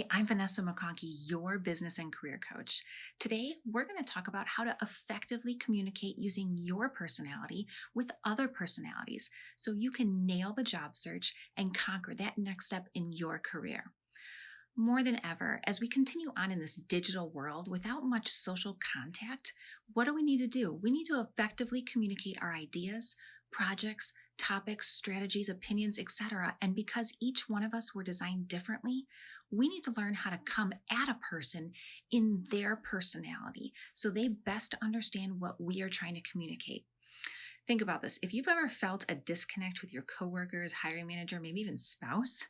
Hi, I'm Vanessa McConkey, your business and career coach. Today, we're going to talk about how to effectively communicate using your personality with other personalities so you can nail the job search and conquer that next step in your career. More than ever, as we continue on in this digital world without much social contact, what do we need to do? We need to effectively communicate our ideas, projects, topics, strategies, opinions, etc. And because each one of us were designed differently, we need to learn how to come at a person in their personality so they best understand what we are trying to communicate. Think about this. If you've ever felt a disconnect with your coworkers, hiring manager, maybe even spouse,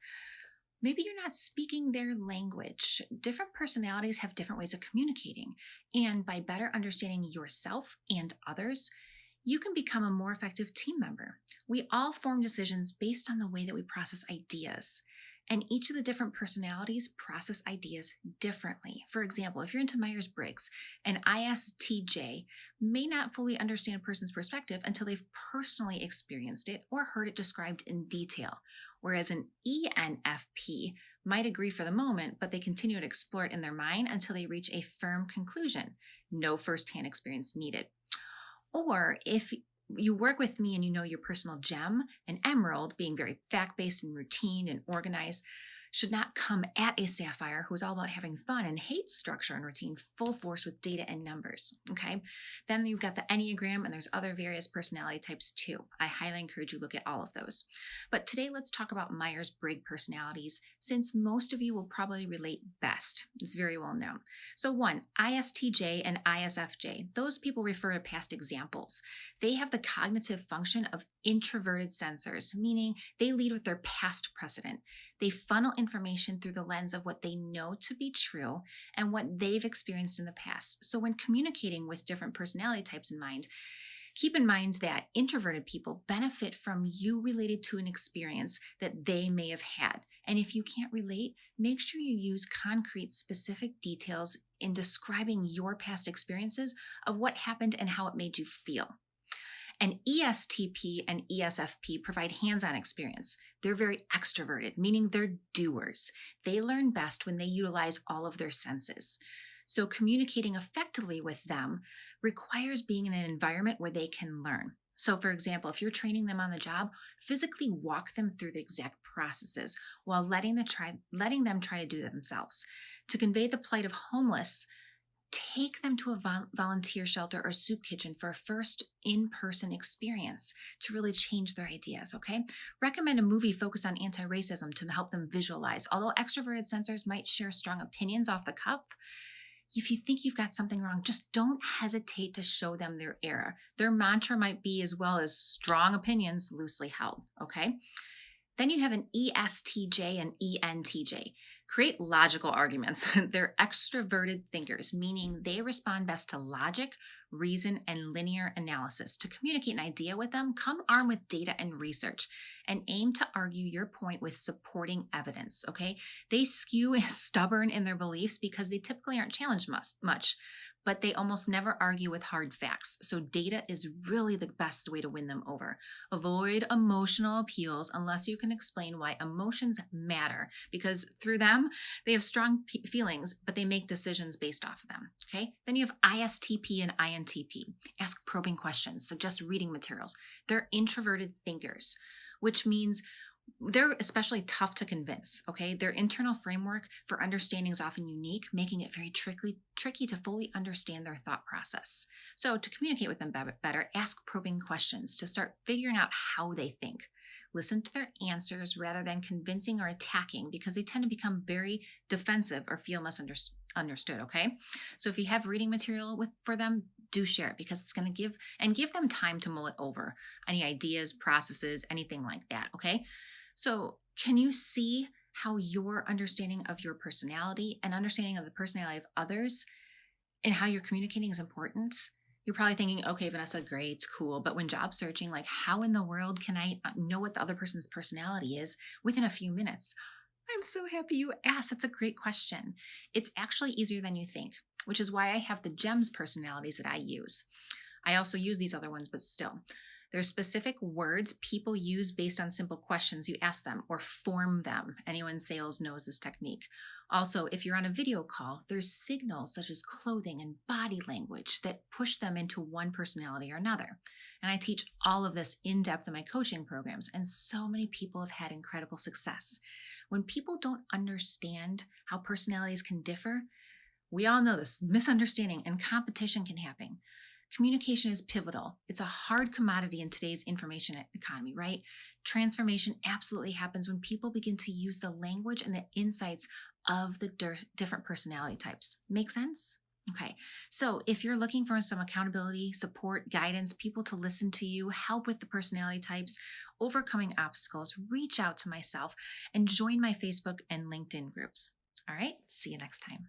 maybe you're not speaking their language. Different personalities have different ways of communicating. And by better understanding yourself and others, you can become a more effective team member. We all form decisions based on the way that we process ideas. And each of the different personalities process ideas differently. For example, if you're into Myers Briggs, an ISTJ may not fully understand a person's perspective until they've personally experienced it or heard it described in detail. Whereas an ENFP might agree for the moment, but they continue to explore it in their mind until they reach a firm conclusion. No firsthand experience needed. Or if you work with me and you know your personal gem, an emerald, being very fact-based and routine and organized, should not come at a sapphire who's all about having fun and hates structure and routine, full force with data and numbers. Okay. Then you've got the Enneagram, and there's other various personality types too. I highly encourage you to look at all of those. But today let's talk about Myers Briggs personalities, since most of you will probably relate best. It's very well known. So one, ISTJ and ISFJ. Those people refer to past examples. They have the cognitive function of introverted sensors, meaning they lead with their past precedent. They funnel information through the lens of what they know to be true and what they've experienced in the past. So when communicating with different personality types in mind, keep in mind that introverted people benefit from you related to an experience that they may have had. And if you can't relate, make sure you use concrete, specific details in describing your past experiences of what happened and how it made you feel. And ESTP and ESFP provide hands-on experience. They're very extroverted, meaning they're doers. They learn best when they utilize all of their senses. So communicating effectively with them requires being in an environment where they can learn. So for example, if you're training them on the job, physically walk them through the exact processes while letting them try to do it themselves. To convey the plight of homeless, take them to a volunteer shelter or soup kitchen for a first in-person experience to really change their ideas, okay? Recommend a movie focused on anti-racism to help them visualize. Although extroverted sensors might share strong opinions off the cuff, if you think you've got something wrong, just don't hesitate to show them their error. Their mantra might be as well as strong opinions loosely held, okay? Then you have an ESTJ and ENTJ. Create logical arguments. They're extroverted thinkers, meaning they respond best to logic, reason, and linear analysis. To communicate an idea with them, come armed with data and research and aim to argue your point with supporting evidence, okay? They skew stubborn in their beliefs because they typically aren't challenged much, but they almost never argue with hard facts. So data is really the best way to win them over. Avoid emotional appeals unless you can explain why emotions matter, because through them, they have strong feelings, but they make decisions based off of them, okay? Then you have ISTP and INTP. Ask probing questions, suggest reading materials. They're introverted thinkers, which means they're especially tough to convince, okay? Their internal framework for understanding is often unique, making it very tricky to fully understand their thought process. So to communicate with them better, ask probing questions to start figuring out how they think. Listen to their answers rather than convincing or attacking, because they tend to become very defensive or feel misunderstood, okay? So if you have reading material for them, do share it, because it's going to give them time to mull it over. Any ideas, processes, anything like that, okay? So can you see how your understanding of your personality and understanding of the personality of others and how you're communicating is important? You're probably thinking, okay, Vanessa, great, it's cool. But when job searching, like, how in the world can I know what the other person's personality is within a few minutes? I'm so happy you asked. That's a great question. It's actually easier than you think, which is why I have the GEMS personalities that I use. I also use these other ones, but still. There's specific words people use based on simple questions you ask them or form them. Anyone in sales knows this technique. Also, if you're on a video call, there's signals such as clothing and body language that push them into one personality or another. And I teach all of this in depth in my coaching programs, and so many people have had incredible success. When people don't understand how personalities can differ, we all know this misunderstanding and competition can happen. Communication is pivotal. It's a hard commodity in today's information economy, right? Transformation absolutely happens when people begin to use the language and the insights of the different personality types. Make sense? Okay, so if you're looking for some accountability, support, guidance, people to listen to you, help with the personality types, overcoming obstacles, reach out to myself and join my Facebook and LinkedIn groups. All right, see you next time.